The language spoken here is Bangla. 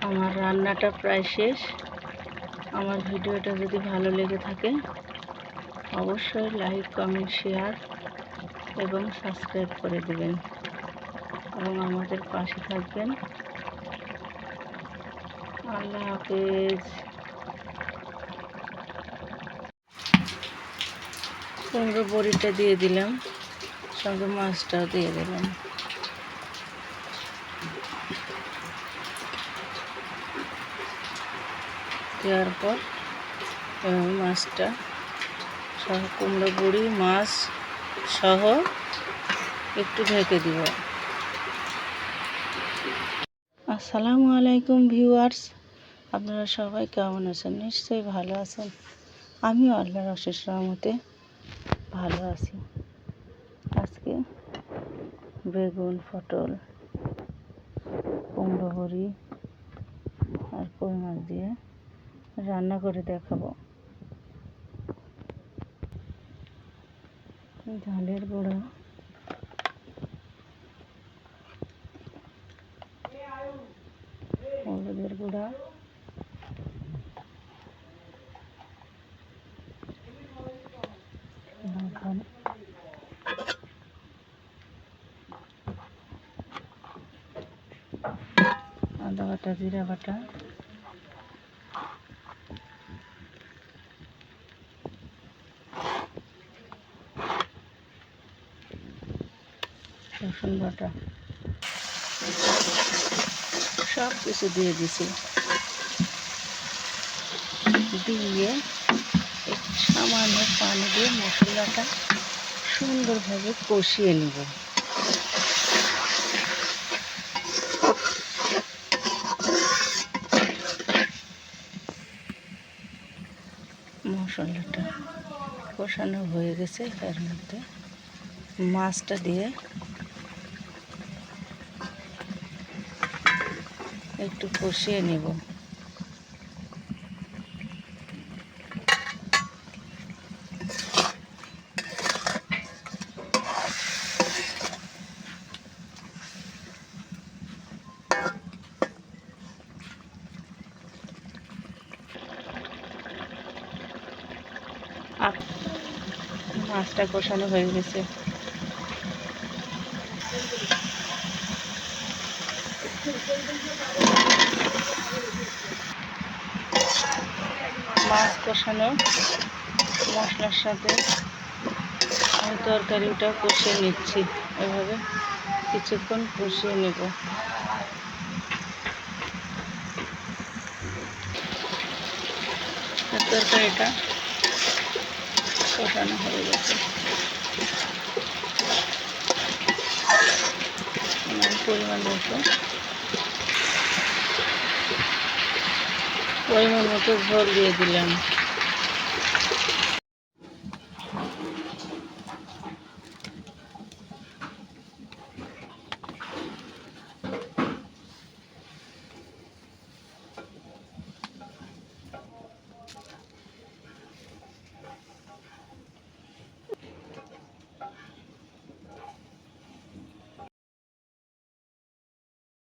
আমার রান্নাটা প্রায় শেষ। আমার ভিডিওটা যদি ভালো লেগে থাকে অবশ্যই লাইক, কমেন্ট, শেয়ার এবং সাবস্ক্রাইব করে দেবেন এবং আমাদের পাশে থাকবেন। আল্লাহ হাফেজ। কুমড়ো বড়িটা দিয়ে দিলাম, সঙ্গে মাছটাও দিয়ে দিলাম। দেওয়ার পর মাছটা সহ কুমড়ো বড়ি মাছ সহ একটু ঢেকে দিব। আসসালামু আলাইকুম ভিউয়ার্স, আপনারা সবাই কেমন আছেন? নিশ্চয়ই ভালো আছেন। আমিও আল্লাহর অশেষ রহমতে ভালো আছি। আজকে বেগুন, পটল, কুমড়ো বড়ি আর কই মাছ দিয়ে রান্না করে দেখাবো। ঝালের গুঁড়া, হলুদের গুঁড়া, লবণ, আদা বাটা, জিরা বাটা, রসুন বাটা সব কিছু দিয়ে দিছি। দিয়ে একটু সামান্য পানি দিয়ে মশলাটা সুন্দরভাবে কষিয়ে নেব। মশলাটা কষানো হয়ে গেছে, এর মধ্যে মাছটা দিয়ে একটু কষিয়ে নেব। মাছটা কষানো হয়ে গেছে। মাছ কষানো মশলার সাথে আমি তরকারিটা কষিয়ে নিচ্ছি। এভাবে কিছুক্ষণ কষিয়ে নেব। তরকারিটা কষানো হয়ে গেছে। পরিমাণ মতো ঝোল দিয়ে দিলাম।